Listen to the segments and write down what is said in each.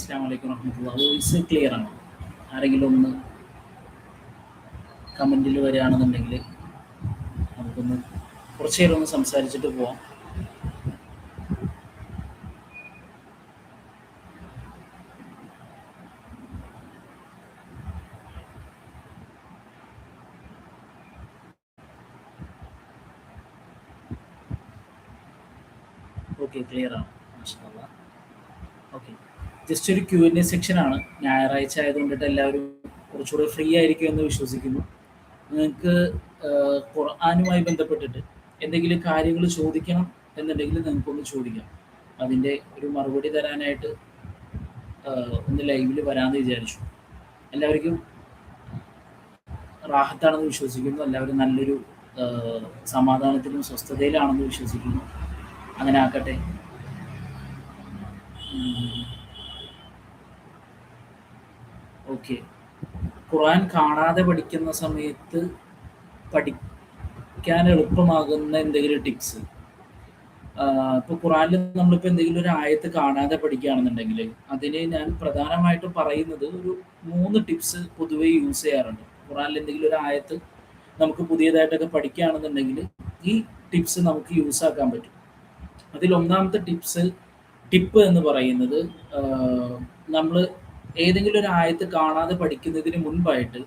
അസ്സലാമു അലൈക്കും വറഹ്മത്തുള്ളാഹി. വോയിസ് ക്ലിയർ ആണോ? ആരെങ്കിലും ഒന്ന് കമൻറ്റിൽ വരികയാണെന്നുണ്ടെങ്കിൽ നമുക്കൊന്ന് കുറച്ച് നേരം ഒന്ന് സംസാരിച്ചിട്ട് പോവാം. ഓക്കെ, ക്ലിയർ ആണ്. മാഷാഅല്ലാ. ഓക്കെ, ജസ്റ്റ് ഒരു Q&A സെക്ഷനാണ്. ഞായറാഴ്ച ആയതുകൊണ്ടിട്ട് എല്ലാവരും കുറച്ചുകൂടെ ഫ്രീ ആയിരിക്കും എന്ന് വിശ്വസിക്കുന്നു. നിങ്ങൾക്ക് ഖുർആനുമായി ബന്ധപ്പെട്ടിട്ട് എന്തെങ്കിലും കാര്യങ്ങൾ ചോദിക്കണം എന്നുണ്ടെങ്കിൽ നിങ്ങൾക്കൊന്ന് ചോദിക്കാം. അതിൻ്റെ ഒരു മറുപടി തരാനായിട്ട് ഒന്ന് ലൈവിൽ വരാമെന്ന് വിചാരിച്ചു. എല്ലാവർക്കും റാഹത്താണെന്ന് വിശ്വസിക്കുന്നു. എല്ലാവരും നല്ലൊരു സമാധാനത്തിലും സ്വസ്ഥതയിലാണെന്ന് വിശ്വസിക്കുന്നു. അങ്ങനെ ആക്കട്ടെ. ഓക്കെ, ഖുർആൻ കാണാതെ പഠിക്കുന്ന സമയത്ത് പഠിക്കാൻ എളുപ്പമാകുന്ന എന്തെങ്കിലും ടിപ്സ്. ഇപ്പോൾ ഖുർആനിൽ നമ്മളിപ്പോൾ എന്തെങ്കിലും ഒരു ആയത്ത് കാണാതെ പഠിക്കുകയാണെന്നുണ്ടെങ്കിൽ അതിന് ഞാൻ പ്രധാനമായിട്ടും പറയുന്നത് ഒരു 3 ടിപ്സ് പൊതുവേ യൂസ് ചെയ്യാറുണ്ട്. ഖുർആനിൽ എന്തെങ്കിലും ഒരു ആയത്ത് നമുക്ക് പുതിയതായിട്ടൊക്കെ പഠിക്കുകയാണെന്നുണ്ടെങ്കിൽ ഈ ടിപ്സ് നമുക്ക് യൂസ് ആക്കാൻ പറ്റും. അതിൽ ഒന്നാമത്തെ ടിപ്പ് എന്ന് പറയുന്നത്, നമ്മൾ ഏതെങ്കിലും ഒരു ആയത്ത് കാണാതെ പഠിക്കുന്നതിന് മുൻപായിട്ട്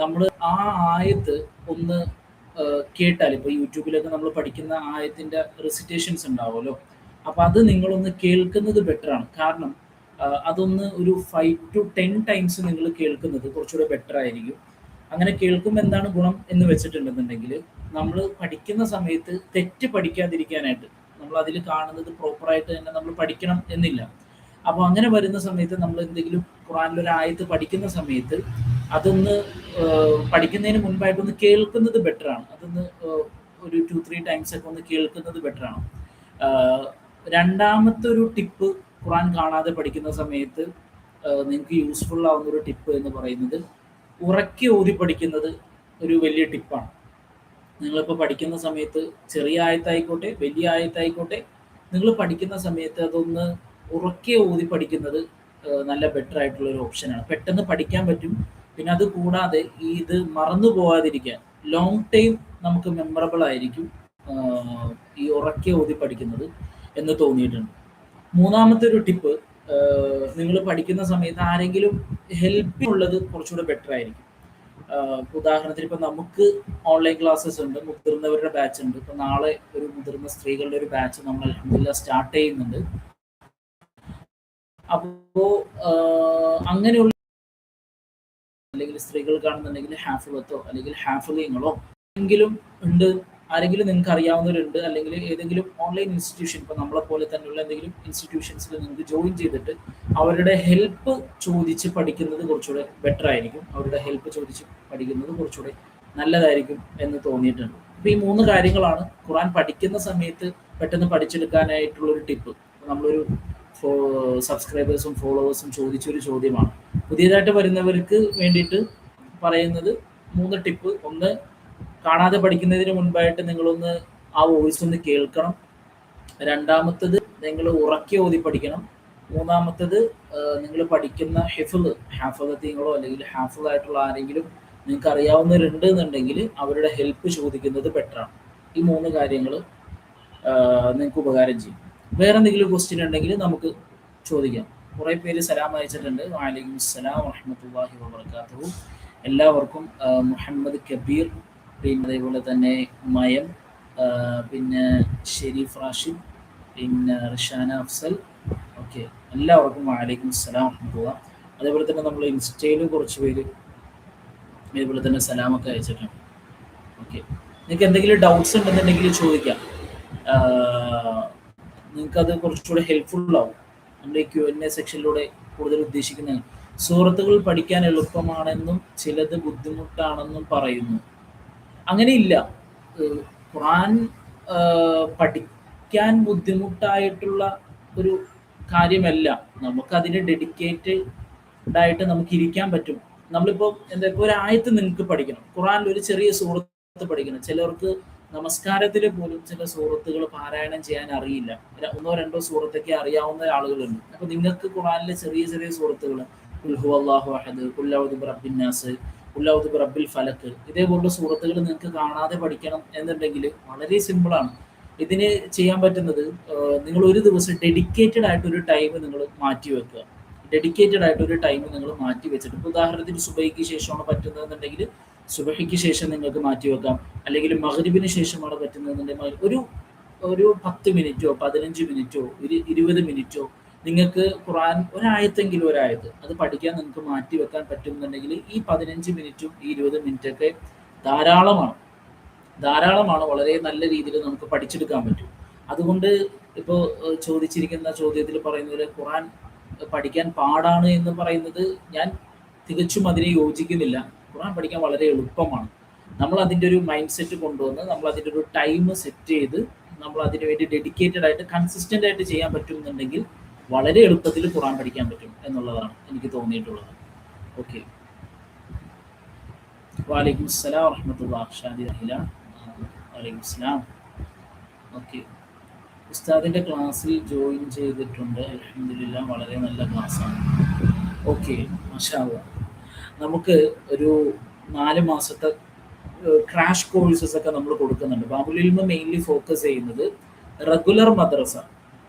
നമ്മൾ ആ ആയത്ത് ഒന്ന് കേട്ടാൽ, ഇപ്പോൾ യൂട്യൂബിലൊക്കെ നമ്മൾ പഠിക്കുന്ന ആയത്തിൻ്റെ റെസിറ്റേഷൻസ് ഉണ്ടാവുമല്ലോ, അപ്പോൾ അത് നിങ്ങളൊന്ന് കേൾക്കുന്നത് ബെറ്ററാണ്. കാരണം അതൊന്ന് ഒരു 5 to 10 ടൈംസ് നിങ്ങൾ കേൾക്കുന്നത് കുറച്ചുകൂടെ ബെറ്റർ ആയിരിക്കും. അങ്ങനെ കേൾക്കുമ്പോൾ എന്താണ് ഗുണം എന്ന് വെച്ചിട്ടുണ്ടെന്നുണ്ടെങ്കിൽ, നമ്മൾ പഠിക്കുന്ന സമയത്ത് തെറ്റ് പഠിക്കാതിരിക്കാനായിട്ട് നമ്മൾ അതിൽ കാണുന്നത് പ്രോപ്പറായിട്ട് തന്നെ നമ്മൾ പഠിക്കണം എന്നില്ല. അപ്പോൾ അങ്ങനെ വരുന്ന സമയത്ത് നമ്മൾ എന്തെങ്കിലും ഖുർആനിലൊരു ആയത്ത് പഠിക്കുന്ന സമയത്ത് അതൊന്ന് പഠിക്കുന്നതിന് മുൻപായിട്ടൊന്ന് കേൾക്കുന്നത് ബെറ്ററാണ്. അതൊന്ന് ഒരു 2-3 ടൈംസ് ഒക്കെ ഒന്ന് കേൾക്കുന്നത് ബെറ്ററാണ്. രണ്ടാമത്തെ ഒരു ടിപ്പ്, ഖുർആൻ കാണാതെ പഠിക്കുന്ന സമയത്ത് നിങ്ങൾക്ക് യൂസ്ഫുൾ ആവുന്ന ഒരു ടിപ്പ് എന്ന് പറയുന്നത്, ഉറക്കെ ഓതി പഠിക്കുന്നത് ഒരു വലിയ ടിപ്പാണ്. നിങ്ങളിപ്പോൾ പഠിക്കുന്ന സമയത്ത് ചെറിയ ആയത്തായിക്കോട്ടെ വലിയ ആയത്തായിക്കോട്ടെ, നിങ്ങൾ പഠിക്കുന്ന സമയത്ത് അതൊന്ന് ഉറക്കെ ഓതി പഠിക്കുന്നത് നല്ല ബെറ്റർ ആയിട്ടുള്ള ഒരു ഓപ്ഷനാണ്. പെട്ടെന്ന് പഠിക്കാൻ പറ്റും. പിന്നെ അത് കൂടാതെ ഇത് മറന്നു പോകാതിരിക്കാൻ ലോങ് ടൈം നമുക്ക് മെമ്മറബിൾ ആയിരിക്കും ഈ ഉറക്കെ ഓതി പഠിക്കുന്നത് എന്ന് തോന്നിയിട്ടുണ്ട്. മൂന്നാമത്തെ ഒരു ടിപ്പ്, നിങ്ങൾ പഠിക്കുന്ന സമയത്ത് ആരെങ്കിലും ഹെൽപ്പിനുള്ളത് കുറച്ചുകൂടെ ബെറ്റർ ആയിരിക്കും. ഉദാഹരണത്തിന് ഇപ്പോൾ നമുക്ക് ഓൺലൈൻ ക്ലാസ്സസ് ഉണ്ട്, മുതിർന്നവരുടെ ബാച്ച് ഉണ്ട്. ഇപ്പോൾ നാളെ ഒരു മുതിർന്ന സ്ത്രീകളുടെ ഒരു ബാച്ച് നമ്മൾ അൽഹംദുലില്ലാഹ് സ്റ്റാർട്ട് ചെയ്യുന്നുണ്ട്. അപ്പോൾ അങ്ങനെയുള്ള അല്ലെങ്കിൽ സ്ത്രീകൾക്കാണെന്നുണ്ടെങ്കിൽ ഹാഫിളത്തോ അല്ലെങ്കിൽ ഹാഫിളിങ്ങളോ എങ്കിലും ഉണ്ട്, ആരെങ്കിലും നിങ്ങൾക്ക് അറിയാവുന്നവരുണ്ട്, അല്ലെങ്കിൽ ഏതെങ്കിലും ഓൺലൈൻ ഇൻസ്റ്റിറ്റ്യൂഷൻ, ഇപ്പോൾ നമ്മളെ പോലെ തന്നെയുള്ള എന്തെങ്കിലും ഇൻസ്റ്റിറ്റ്യൂഷൻസിൽ നിങ്ങൾക്ക് ജോയിൻ ചെയ്തിട്ട് അവരുടെ ഹെൽപ്പ് ചോദിച്ച് പഠിക്കുന്നത് കുറച്ചുകൂടെ ബെറ്റർ ആയിരിക്കും. അവരുടെ ഹെൽപ്പ് ചോദിച്ച് പഠിക്കുന്നത് കുറച്ചുകൂടെ നല്ലതായിരിക്കും എന്ന് തോന്നിയിട്ടുണ്ട്. അപ്പോൾ ഈ 3 കാര്യങ്ങളാണ് ഖുർആൻ പഠിക്കുന്ന സമയത്ത് പെട്ടെന്ന് പഠിച്ചെടുക്കാനായിട്ടുള്ളൊരു ടിപ്പ്. നമ്മളൊരു സബ്സ്ക്രൈബേഴ്സും ഫോളോവേഴ്സും ചോദിച്ചൊരു ചോദ്യമാണ്. പുതിയതായിട്ട് വരുന്നവർക്ക് വേണ്ടിയിട്ട് പറയുന്നത് 3 ടിപ്പ്. ഒന്ന്, കാണാതെ പഠിക്കുന്നതിന് മുൻപായിട്ട് നിങ്ങളൊന്ന് ആ വോയിസ് ഒന്ന് കേൾക്കണം. രണ്ടാമത്തത്, നിങ്ങൾ ഉറക്കെ ഓതി പഠിക്കണം. മൂന്നാമത്തത്, നിങ്ങൾ പഠിക്കുന്ന ഹാഫിളത്തീങ്ങളോ അല്ലെങ്കിൽ ഹാഫിളായിട്ടുള്ള ആരെങ്കിലും നിങ്ങൾക്ക് അറിയാവുന്നവരുണ്ട് എന്നുണ്ടെങ്കിൽ അവരുടെ ഹെൽപ്പ് ചോദിക്കുന്നത് ബെറ്ററാണ്. ഈ 3 കാര്യങ്ങൾ നിങ്ങൾക്ക് ഉപകാരം ചെയ്യും. വേറെ എന്തെങ്കിലും ക്വസ്റ്റ്യൻ ഉണ്ടെങ്കിൽ നമുക്ക് ചോദിക്കാം. കുറേ പേര് സലാം അയച്ചിട്ടുണ്ട്. വഅലൈക്കും അസ്സലാം വറഹ്മത്തുള്ളാഹി വബറകാതുഹു. എല്ലാവർക്കും മുഹമ്മദ് കബീർ, പിന്നെ അതേപോലെ തന്നെ മയം, പിന്നെ ഷെരീഫ് റാഷിദ്, പിന്നെ റിഷാന അഫ്സൽ. ഓക്കെ, എല്ലാവർക്കും വഅലൈക്കും അസ്സലാം വറഹ്മത്തുള്ളാഹി. അതേപോലെ തന്നെ നമ്മൾ ഇൻസ്റ്റയിൽ കുറച്ച് പേര് അതേപോലെ തന്നെ സലാമൊക്കെ അയച്ചിട്ടുണ്ട്. ഓക്കെ, നിങ്ങൾക്ക് എന്തെങ്കിലും ഡൗട്ട്സ് ഉണ്ടെന്നുണ്ടെങ്കിൽ ചോദിക്കാം. നിങ്ങൾക്കത് കുറച്ചുകൂടെ ഹെൽപ്ഫുള്ളാവും. നമ്മുടെ ഈ Q&A സെക്ഷനിലൂടെ കൂടുതൽ ഉദ്ദേശിക്കുന്നത്, സൂറത്തുകൾ പഠിക്കാൻ എളുപ്പമാണെന്നും ചിലത് ബുദ്ധിമുട്ടാണെന്നും പറയുന്നു. അങ്ങനെയില്ല. ഖുർആൻ പഠിക്കാൻ ബുദ്ധിമുട്ടായിട്ടുള്ള ഒരു കാര്യമല്ല. നമുക്കതിന് ഡെഡിക്കേറ്റഡ് ആയിട്ട് നമുക്ക് ഇരിക്കാൻ പറ്റും. നമ്മളിപ്പോൾ ഇപ്പോൾ ഒരു ആയത്ത് നിങ്ങൾക്ക് പഠിക്കണം, ഖുർആനിൽ ഒരു ചെറിയ സൂറത്ത് പഠിക്കണം. ചിലർക്ക് നമസ്കാരത്തിൽ പോലും ചില സൂറത്തുകൾ പാരായണം ചെയ്യാൻ അറിയില്ല. ഒന്നോ രണ്ടോ സൂറത്തൊക്കെ അറിയാവുന്ന ആളുകളുണ്ട്. അപ്പൊ നിങ്ങൾക്ക് ഖുർആനിലെ ചെറിയ ചെറിയ സൂറത്തുകൾ, ഖുൽ ഹുവല്ലാഹു അഹദ്, ഖുൽ അഊദു ബിറബ്ബിൻ നാസ്, ഖുൽ അഊദു ബിറബ്ബിൽ ഫലക്ക്, ഇതേപോലുള്ള സൂറത്തുകൾ നിങ്ങൾക്ക് കാണാതെ പഠിക്കണം എന്നുണ്ടെങ്കിൽ വളരെ സിമ്പിളാണ്. ഇതിന് ചെയ്യാൻ പറ്റുന്നത്, നിങ്ങൾ ഒരു ദിവസം ഡെഡിക്കേറ്റഡ് ആയിട്ട് ഒരു ടൈം നിങ്ങൾ മാറ്റി വെക്കുക. ഡെഡിക്കേറ്റഡ് ആയിട്ട് ഒരു ടൈം നിങ്ങൾ മാറ്റി വെച്ചിട്ട്, ഇപ്പോൾ ഉദാഹരണത്തിന് സുബഹിക്ക് ശേഷമാണ് പറ്റുന്നതെന്നുണ്ടെങ്കിൽ സുബഹിക്ക് ശേഷം നിങ്ങൾക്ക് മാറ്റി വെക്കാം. അല്ലെങ്കിൽ മഗ്രിബിന് ശേഷമാണ് പറ്റുന്നതെന്നുണ്ടെങ്കിൽ ഒരു ഒരു 10 മിനിറ്റോ 15 മിനിറ്റോ ഒരു 20 മിനിറ്റോ നിങ്ങൾക്ക് ഖുർആൻ ഒരായത്തെങ്കിലും ഒരായത്ത് അത് പഠിക്കാൻ നിങ്ങൾക്ക് മാറ്റി വെക്കാൻ പറ്റുന്നുണ്ടെങ്കിൽ ഈ 15 മിനിറ്റും ഈ 20 മിനിറ്റൊക്കെ ധാരാളമാണ്. ധാരാളമാണ്. വളരെ നല്ല രീതിയിൽ നമുക്ക് പഠിച്ചെടുക്കാൻ പറ്റും. അതുകൊണ്ട് ഇപ്പോൾ ചോദിച്ചിരിക്കുന്ന ചോദ്യത്തിൽ പറയുന്ന പോലെ ഖുർആൻ പഠിക്കാൻ പാടാണ് എന്ന് പറയുന്നത് ഞാൻ തികച്ചും അതിനെ യോജിക്കുന്നില്ല. ഖുർആൻ പഠിക്കാൻ വളരെ എളുപ്പമാണ്. നമ്മൾ അതിൻ്റെ ഒരു മൈൻഡ് സെറ്റ് കൊണ്ടുവന്ന് നമ്മൾ അതിൻ്റെ ഒരു ടൈം സെറ്റ് ചെയ്ത് നമ്മൾ അതിനു വേണ്ടി ഡെഡിക്കേറ്റഡ് ആയിട്ട് കൺസിസ്റ്റൻ്റ് ആയിട്ട് ചെയ്യാൻ പറ്റുന്നുണ്ടെങ്കിൽ വളരെ എളുപ്പത്തിൽ ഖുർആൻ പഠിക്കാൻ പറ്റും എന്നുള്ളതാണ് എനിക്ക് തോന്നിയിട്ടുള്ളത്. ഓക്കെ, വലൈക്കും അസ്സലാം വറഹ്മത്തുള്ളാഹി. ഷാദി റഹില, വലൈക്കും അസ്സലാം. ഓക്കെ, ഉസ്താദിൻ്റെ ക്ലാസ്സിൽ ജോയിൻ ചെയ്തിട്ടുണ്ട്. അൽഹംദുലില്ലാ, വളരെ നല്ല ക്ലാസ്സാണ്. ഓക്കെ, മാഷാ അല്ലാഹ്. നമുക്ക് ഒരു 4 മാസത്തെ ക്രാഷ് കോഴ്സസ് ഒക്കെ നമ്മൾ കൊടുക്കുന്നുണ്ട്. ബാബുൽ ഇൽമ് മെയിൻലി ഫോക്കസ് ചെയ്യുന്നത് റെഗുലർ മദ്രസ.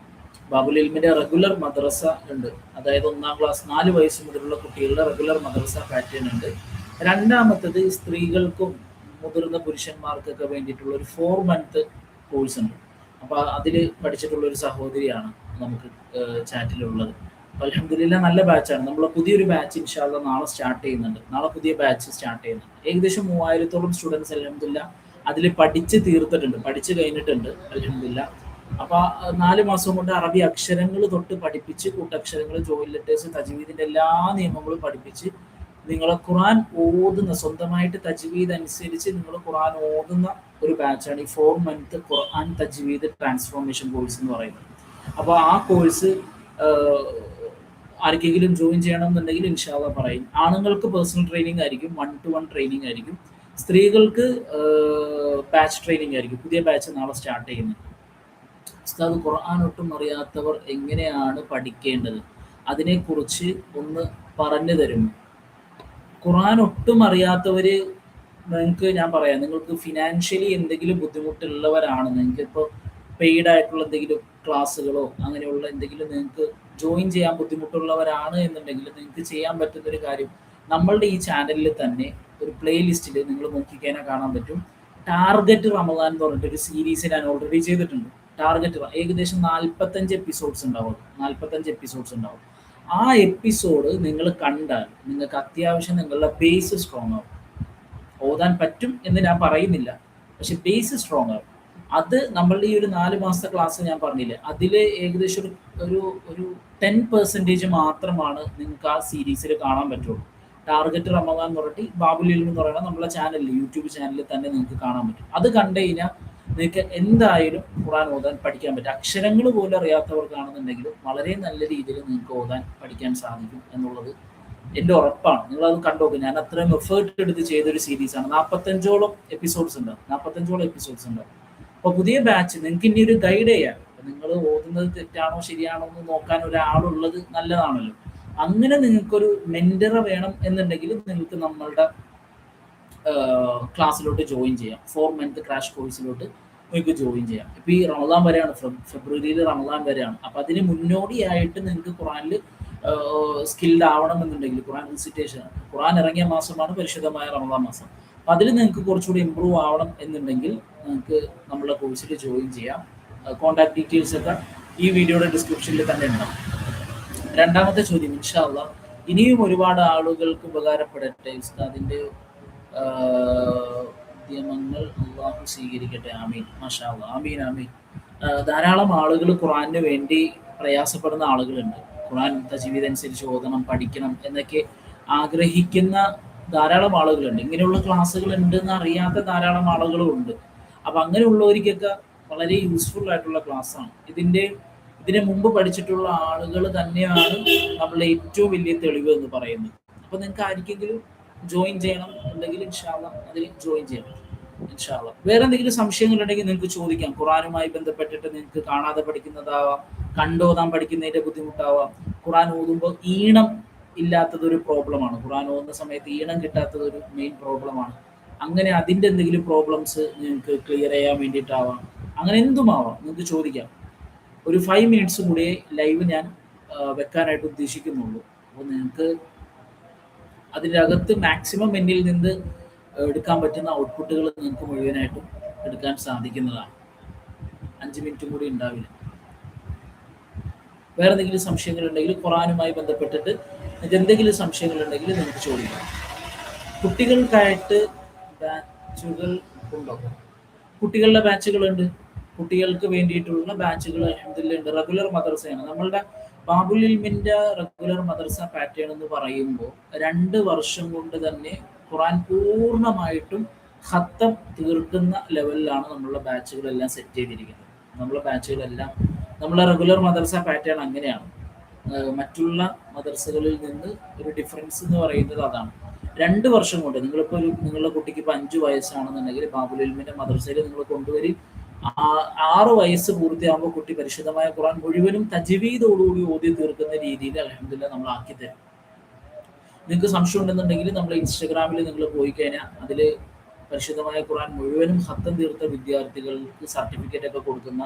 ബാബുൽ ഇൽമിന്റെ റെഗുലർ മദ്രസ ഉണ്ട്. അതായത് 1-ാം ക്ലാസ് 4 വയസ്സ് മുതലുള്ള കുട്ടികളുടെ റെഗുലർ മദ്രസ പാറ്റേൺ ഉണ്ട്. രണ്ടാമത്തത് സ്ത്രീകൾക്കും മുതിർന്ന പുരുഷന്മാർക്കൊക്കെ വേണ്ടിയിട്ടുള്ള ഒരു 4 മന്ത് കോഴ്സ് ഉണ്ട്. അപ്പോൾ അതിൽ പഠിച്ചിട്ടുള്ള ഒരു സഹോദരിയാണ് നമുക്ക് ചാറ്റിലുള്ളത്. അൽഹംദുലില്ലാ, നല്ല ബാച്ചാണ്. നമ്മൾ പുതിയൊരു ബാച്ച് ഇൻഷാ അല്ലാഹ് നാളെ സ്റ്റാർട്ട് ചെയ്യുന്നുണ്ട്. നാളെ പുതിയ ബാച്ച് സ്റ്റാർട്ട് ചെയ്യുന്നുണ്ട്. ഏകദേശം 3000-ഓളം സ്റ്റുഡൻസ് അൽഹംദുലില്ലാ അതിൽ പഠിച്ച് തീർത്തിട്ടുണ്ട്, പഠിച്ചു കഴിഞ്ഞിട്ടുണ്ട് അൽഹംദുലില്ലാ. അപ്പോൾ 4 മാസം കൊണ്ട് അറബി അക്ഷരങ്ങൾ തൊട്ട് പഠിപ്പിച്ച് കൂട്ടക്ഷരങ്ങൾ, ജോയിൻ ലെറ്റേഴ്സ്, തജ്വീദിന്റെ എല്ലാ നിയമങ്ങളും പഠിപ്പിച്ച് നിങ്ങളെ ഖുർആൻ ഓതുന്ന, സ്വന്തമായിട്ട് തജ്വീദ് അനുസരിച്ച് നിങ്ങൾ ഖുർആൻ ഓതുന്ന ഒരു ബാച്ചാണ് ഈ 4 മന്ത് ഖുർആൻ തജ്വീദ് ട്രാൻസ്ഫോർമേഷൻ കോഴ്സ് എന്ന് പറയുന്നത്. അപ്പോൾ ആ കോഴ്സ് ആർക്കെങ്കിലും ജോയിൻ ചെയ്യണം എന്നുണ്ടെങ്കിൽ ഇൻഷാ അല്ലാഹ് പറയും. ആണുങ്ങൾക്ക് പേഴ്സണൽ ട്രെയിനിങ് ആയിരിക്കും, 1-to-1 ട്രെയിനിങ് ആയിരിക്കും. സ്ത്രീകൾക്ക് ബാച്ച് ട്രെയിനിങ് ആയിരിക്കും. പുതിയ ബാച്ച് നാളെ സ്റ്റാർട്ട് ചെയ്യുന്നുണ്ട്. ഉസ്താദ്, ഖുർആൻ ഒട്ടും അറിയാത്തവർ എങ്ങനെയാണ് പഠിക്കേണ്ടത്? അതിനെക്കുറിച്ച് ഒന്ന് പറഞ്ഞു തരുമോ? ഖുർആൻ ഒട്ടും അറിയാത്തവര്, നിങ്ങൾക്ക് ഞാൻ പറയാം, നിങ്ങൾക്ക് ഫിനാൻഷ്യലി എന്തെങ്കിലും ബുദ്ധിമുട്ടുള്ളവരാണ്, നിങ്ങൾക്ക് ഇപ്പോൾ പെയ്ഡ് ആയിട്ടുള്ള എന്തെങ്കിലും ക്ലാസ്സുകളോ അങ്ങനെയുള്ള എന്തെങ്കിലും നിങ്ങൾക്ക് ജോയിൻ ചെയ്യാൻ ബുദ്ധിമുട്ടുള്ളവരാണ് എന്നുണ്ടെങ്കിൽ നിങ്ങൾക്ക് ചെയ്യാൻ പറ്റുന്ന ഒരു കാര്യം, നമ്മളുടെ ഈ ചാനലിൽ തന്നെ ഒരു പ്ലേലിസ്റ്റിൽ നിങ്ങൾ നോക്കിക്കഴിഞ്ഞാൽ കാണാൻ പറ്റും. ടാർഗറ്റ് റമദാൻ എന്ന് പറഞ്ഞിട്ടൊരു സീരീസ് ഞാൻ ഓൾറെഡി ചെയ്തിട്ടുണ്ട്. ടാർഗറ്റ് ഏകദേശം 45 എപ്പിസോഡ്സ് ഉണ്ടാവും. 45 എപ്പിസോഡ്സ് ഉണ്ടാവും. ആ എപ്പിസോഡ് നിങ്ങൾ കണ്ടാൽ നിങ്ങൾക്ക് അത്യാവശ്യം നിങ്ങളുടെ ബേസ് സ്ട്രോങ് ആവും. ഓതാൻ പറ്റും എന്ന് ഞാൻ പറയുന്നില്ല, പക്ഷെ ബേസ് സ്ട്രോങ് ആവും. അത് നമ്മളുടെ ഈ ഒരു 4 മാസത്തെ ക്ലാസ് ഞാൻ പറഞ്ഞില്ലേ, അതിൽ ഏകദേശം ഒരു ഒരു 10% മാത്രമാണ് നിങ്ങൾക്ക് ആ സീരീസിൽ കാണാൻ പറ്റുള്ളൂ. ടാർഗറ്റ് റമദാൻ എന്ന് പറഞ്ഞിട്ട് ബാബുൽ ഇൽമ് എന്ന് പറയുന്നത് നമ്മളെ ചാനലിൽ, യൂട്യൂബ് ചാനലിൽ തന്നെ നിങ്ങൾക്ക് കാണാൻ പറ്റും. അത് കണ്ടു കഴിഞ്ഞാൽ നിങ്ങൾക്ക് എന്തായാലും ഖുർആൻ ഓതാൻ പഠിക്കാൻ പറ്റും. അക്ഷരങ്ങൾ പോലും അറിയാത്തവർക്കാണെന്നുണ്ടെങ്കിലും വളരെ നല്ല രീതിയിൽ നിങ്ങൾക്ക് ഓതാൻ പഠിക്കാൻ സാധിക്കും എന്നുള്ളത് എൻ്റെ ഉറപ്പാണ്. നിങ്ങളത് കണ്ടോക്ക്. ഞാൻ അത്രയും എഫേർട്ട് എടുത്ത് ചെയ്തൊരു സീരീസാണ്. 45ഓളം എപ്പിസോഡ്സ് ഉണ്ടാവും. 45ഓളം എപ്പിസോഡ്സ് ഉണ്ടാവും. അപ്പോൾ പുതിയ ബാച്ച് നിങ്ങൾക്ക് ഇനി ഒരു ഗൈഡ് ചെയ്യാം. നിങ്ങൾ ഓതുന്നത് തെറ്റാണോ ശരിയാണോ എന്ന് നോക്കാൻ ഒരാളുള്ളത് നല്ലതാണല്ലോ. അങ്ങനെ നിങ്ങൾക്കൊരു മെന്ററെ വേണം എന്നുണ്ടെങ്കിൽ നിങ്ങൾക്ക് നമ്മളുടെ ക്ലാസ്സിലോട്ട് ജോയിൻ ചെയ്യാം. 4 മന്ത് ക്രാഷ് കോഴ്സിലോട്ട് നിങ്ങൾക്ക് ജോയിൻ ചെയ്യാം. ഇപ്പോൾ ഈ റമദാൻ വരെയാണ്, ഫെബ്രുവരിയിൽ റമദാൻ വരെയാണ്. അപ്പോൾ അതിന് മുന്നോടിയായിട്ട് നിങ്ങൾക്ക് ഖുർആനിൽ സ്കിൽഡ് ആവണമെന്നുണ്ടെങ്കിൽ, ഖുർആൻ റിസിറ്റേഷൻ, ഖുർആൻ ഇറങ്ങിയ മാസമാണ് പരിശുദ്ധമായ റമദാൻ മാസം. അപ്പോൾ അതിൽ നിങ്ങൾക്ക് കുറച്ചുകൂടി ഇമ്പ്രൂവ് ആവണം എന്നുണ്ടെങ്കിൽ നിങ്ങൾക്ക് നമ്മുടെ കോഴ്സിൽ ജോയിൻ ചെയ്യാം. കോൺടാക്ട് ഡീറ്റെയിൽസ് ഒക്കെ ഈ വീഡിയോയുടെ ഡിസ്ക്രിപ്ഷനിൽ തന്നെ ഉണ്ടാവും. രണ്ടാമത്തെ ചോദ്യം, ഇൻഷാ അല്ലാഹ് ഇനിയും ഒരുപാട് ആളുകൾക്ക് ഉപകാരപ്പെടട്ടെ. ഉസ്താദിൻ്റെ ഉദ്യമങ്ങൾ അള്ളാഹു സ്വീകരിക്കട്ടെ. ആമീൻ. മാഷാ അല്ലാഹ്. ആമീൻ ആമീൻ. ധാരാളം ആളുകൾ ഖുർആന് വേണ്ടി പ്രയാസപ്പെടുന്ന ആളുകളുണ്ട്. ഖുർആൻ തജ്വീദ് അനുസരിച്ച് ഓതണം, പഠിക്കണം എന്നൊക്കെ ആഗ്രഹിക്കുന്ന ധാരാളം ആളുകളുണ്ട്. ഇങ്ങനെയുള്ള ക്ലാസ്സുകൾ ഉണ്ടെന്ന് അറിയാത്ത ധാരാളം ആളുകളും ഉണ്ട്. അപ്പം അങ്ങനെയുള്ളവർക്കൊക്കെ വളരെ യൂസ്ഫുൾ ആയിട്ടുള്ള ക്ലാസ്സാണ്. ഇതിന് മുമ്പ് പഠിച്ചിട്ടുള്ള ആളുകൾ തന്നെയാണ് നമ്മളുടെ ഏറ്റവും വലിയ തെളിവ് എന്ന് പറയുന്നത്. അപ്പോൾ നിങ്ങൾക്ക് ആർക്കെങ്കിലും ജോയിൻ ചെയ്യണം എന്നുണ്ടെങ്കിൽ ഇൻഷാ അല്ലാഹ് അതിൽ ജോയിൻ ചെയ്യണം. ഇൻഷാ അള്ളാ. വേറെ എന്തെങ്കിലും സംശയങ്ങളുണ്ടെങ്കിൽ നിങ്ങൾക്ക് ചോദിക്കാം. ഖുറാനുമായി ബന്ധപ്പെട്ടിട്ട് നിങ്ങൾക്ക് കാണാതെ പഠിക്കുന്നതാവാം, കണ്ടോതാൻ പഠിക്കുന്നതിന്റെ ബുദ്ധിമുട്ടാവാം. ഖുറാൻ ഓതുമ്പോൾ ഈണം ഇല്ലാത്തത് ഒരു പ്രോബ്ലമാണ്. ഖുറാൻ ഓതുന്ന സമയത്ത് ഈണം കിട്ടാത്തത് ഒരു മെയിൻ പ്രോബ്ലമാണ്. അങ്ങനെ അതിൻ്റെ എന്തെങ്കിലും പ്രോബ്ലംസ് നിങ്ങൾക്ക് ക്ലിയർ ചെയ്യാൻ വേണ്ടിയിട്ടാവാം. അങ്ങനെ എന്തുമാവാം, നിങ്ങൾക്ക് ചോദിക്കാം. ഒരു 5 മിനിറ്റ്സ് കൂടി ലൈവ് ഞാൻ വെക്കാനായിട്ട് ഉദ്ദേശിക്കുന്നുള്ളൂ. അപ്പോൾ നിങ്ങൾക്ക് അതിൻ്റെ അകത്ത് മാക്സിമം എന്നിൽ നിന്ന് എടുക്കാൻ പറ്റുന്ന ഔട്ട്പുട്ടുകൾ നിങ്ങൾക്ക് മുഴുവനായിട്ടും എടുക്കാൻ സാധിക്കുന്നതാണ്. 5 മിനിറ്റും കൂടി ഉണ്ടാവില്ല. വേറെ എന്തെങ്കിലും സംശയങ്ങളുണ്ടെങ്കിൽ ഖുറാനുമായി ബന്ധപ്പെട്ടിട്ട് നിങ്ങൾക്ക് എന്തെങ്കിലും സംശയങ്ങളുണ്ടെങ്കിൽ നിങ്ങൾക്ക് ചോദിക്കാം. കുട്ടികൾക്കായിട്ട് ബാച്ചുകൾ ഉണ്ടോ? കുട്ടികളുടെ ബാച്ചുകളുണ്ട്. കുട്ടികൾക്ക് വേണ്ടിയിട്ടുള്ള ബാച്ചുകൾ അൽഹംദുലില്ലാഹ് ഉണ്ട്. റെഗുലർ മദ്രസയാണ് നമ്മളുടെ ബാബുൽ ഇൽമിന്റെ റെഗുലർ മദ്രസ പാറ്റേൺ എന്ന് പറയുമ്പോൾ 2 വർഷം കൊണ്ട് തന്നെ ഖുറാൻ പൂർണ്ണമായിട്ടും ഖത്തം തീർക്കുന്ന ലെവലിലാണ് നമ്മളുടെ ബാച്ചുകളെല്ലാം സെറ്റ് ചെയ്തിരിക്കുന്നത്. നമ്മളെ ബാച്ചുകളെല്ലാം നമ്മളെ റെഗുലർ മദ്രസ പാറ്റേൺ അങ്ങനെയാണ്. മറ്റുള്ള മദ്രസകളിൽ നിന്ന് ഒരു ഡിഫറൻസ് എന്ന് പറയുന്നത് അതാണ്. 2 വർഷം കൊണ്ട് നിങ്ങളിപ്പോൾ നിങ്ങളുടെ കുട്ടിക്ക് ഇപ്പോൾ 5 വയസ്സാണെന്നുണ്ടെങ്കിൽ ബാബുൽ ഇൽമിന്റെ മദ്രസയിൽ നിങ്ങൾ കൊണ്ടുവരും. 6 വയസ്സ് പൂർത്തിയാകുമ്പോൾ കുട്ടി പരിശുദ്ധമായ ഖുറാൻ മുഴുവനും തജ്വീദോടുകൂടി ഓതി തീർക്കുന്ന രീതിയിൽ അൽഹംദുലില്ലാഹ് നമ്മൾ ആക്കി തരും. നിങ്ങൾക്ക് സംശയം ഉണ്ടെന്നുണ്ടെങ്കിൽ നമ്മൾ ഇൻസ്റ്റാഗ്രാമിൽ നിങ്ങൾ പോയി കഴിഞ്ഞാൽ അതിൽ പരിശുദ്ധമായ ഖുറാൻ മുഴുവനും ഖത്തം തീർത്ത വിദ്യാർത്ഥികൾക്ക് സർട്ടിഫിക്കറ്റ് ഒക്കെ കൊടുക്കുന്ന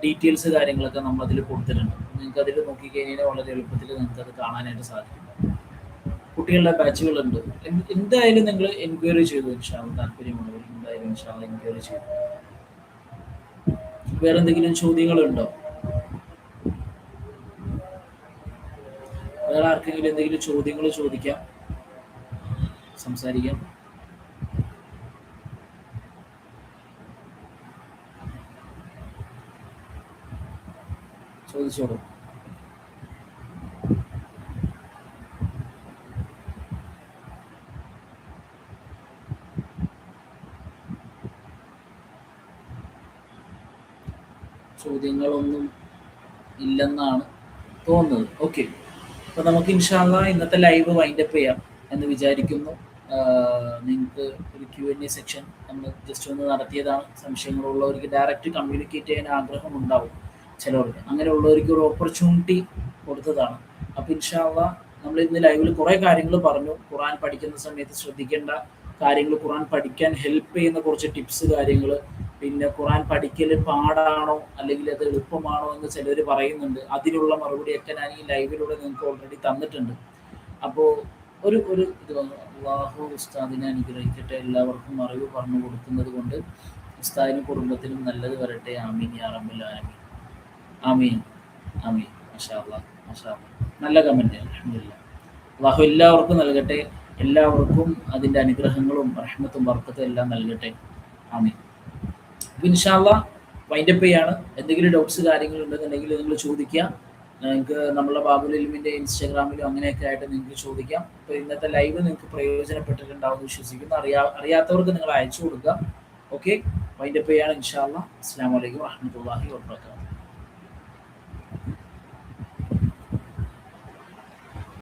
ഡീറ്റെയിൽസ് കാര്യങ്ങളൊക്കെ നമ്മൾ അതിൽ കൊടുത്തിട്ടുണ്ട്. നിങ്ങൾക്ക് അതിൽ നോക്കിക്കഴിഞ്ഞാൽ വളരെ എളുപ്പത്തിൽ നിങ്ങൾക്ക് അത് കാണാനായിട്ട് സാധിക്കും. കുട്ടികളുടെ ബാച്ചുകളുണ്ട്. എന്തായാലും നിങ്ങൾ എൻക്വയറി ചെയ്തു. ഇൻഷാ അല്ലാഹ് താല്പര്യമുള്ളവർ എന്തായാലും ഇൻഷാ അല്ലാഹ് എൻക്വയറി ചെയ്തു. വേറെ എന്തെങ്കിലും ചോദ്യങ്ങളുണ്ടോ? വേറെ ആർക്കെങ്കിലും എന്തെങ്കിലും ചോദ്യങ്ങൾ ചോദിക്കാം, സംസാരിക്കാം. ചോദിച്ചോളൂ. ചോദ്യങ്ങളൊന്നും ഇല്ലെന്നാണ് തോന്നുന്നത്. ഓക്കെ, അപ്പോൾ നമുക്ക് ഇൻഷാ അല്ലാഹ് ഇന്നത്തെ ലൈവ് വൈൻഡപ്പ് ചെയ്യാം എന്ന് വിചാരിക്കുന്നു. നിങ്ങൾക്ക് ഒരു Q&A സെക്ഷൻ നമ്മൾ ജസ്റ്റ് ഒന്ന് നടത്തിയതാണ്. സംശയങ്ങളുള്ളവർക്ക് ഡയറക്റ്റ് കമ്മ്യൂണിക്കേറ്റ് ചെയ്യാൻ ആഗ്രഹം ഉണ്ടാവും ചിലവർക്ക്. അങ്ങനെയുള്ളവർക്ക് ഒരു ഓപ്പർച്യൂണിറ്റി കൊടുത്തതാണ്. അപ്പോൾ ഇൻഷാ അല്ലാഹ് നമ്മൾ ഇന്ന് ലൈവിൽ കുറേ കാര്യങ്ങൾ പറഞ്ഞു. ഖുറാൻ പഠിക്കുന്ന സമയത്ത് ശ്രദ്ധിക്കേണ്ട കാര്യങ്ങൾ, ഖുറാൻ പഠിക്കാൻ ഹെൽപ്പ് ചെയ്യുന്ന കുറച്ച് ടിപ്സ് കാര്യങ്ങൾ, പിന്നെ ഖുറാൻ പഠിക്കൽ പാടാണോ അല്ലെങ്കിൽ അത് എളുപ്പമാണോ എന്ന് ചിലർ പറയുന്നുണ്ട്. അതിനുള്ള മറുപടിയൊക്കെ ഞാൻ ഈ ലൈവിലൂടെ നിങ്ങൾക്ക് ഓൾറെഡി തന്നിട്ടുണ്ട്. അപ്പോൾ ഒരു ഇത് അല്ലാഹു ഉസ്താദിനെ അനുഗ്രഹിക്കട്ടെ. എല്ലാവർക്കും അറിവ് പറഞ്ഞു കൊടുക്കുന്നത് കൊണ്ട് ഉസ്താദിനും കുടുംബത്തിനും നല്ലത് വരട്ടെ. ആമീൻ യാ റബ്ബൽ ആലമീൻ. ആമീൻ ആമീൻ. മാഷാ അല്ലാഹ് മാഷാ അല്ലാഹ്. നല്ല കമന്റ്. അൽഹംദുലില്ലാഹ്. അല്ലാഹു എല്ലാവർക്കും നൽകട്ടെ. എല്ലാവർക്കും അതിൻ്റെ അനുഗ്രഹങ്ങളും റഹ്മത്തും ബർക്കത്തും എല്ലാം നൽകട്ടെ. ആമീൻ. ഇൻഷാ അല്ലാഹ് വൈൻഡപ്പ് ചെയ്യാണ്. എന്തെങ്കിലും ഡൗട്ട്സ് കാര്യങ്ങൾ ഉണ്ടെന്നുണ്ടെങ്കിൽ നിങ്ങൾ ചോദിക്കുക. നിങ്ങൾക്ക് നമ്മളെ ബാബുൽ ഇൽമിൻ്റെ ഇൻസ്റ്റാഗ്രാമിലും അങ്ങനെയൊക്കെ ആയിട്ട് നിങ്ങൾക്ക് ചോദിക്കാം. അപ്പോൾ ഇന്നത്തെ ലൈവ് നിങ്ങൾക്ക് പ്രയോജനപ്പെട്ടിട്ടുണ്ടാവുമെന്ന് വിശ്വസിക്കുന്നു. അറിയാത്തവർക്ക് നിങ്ങൾ അയച്ചു കൊടുക്കുക. ഓക്കെ, വൈൻഡപ്പ് ചെയ്യാണ് ഇൻഷാ അല്ലാഹ്. അസ്സലാമു അലൈക്കും വറഹ്മത്തുള്ളാഹി വബറകാതുഹു.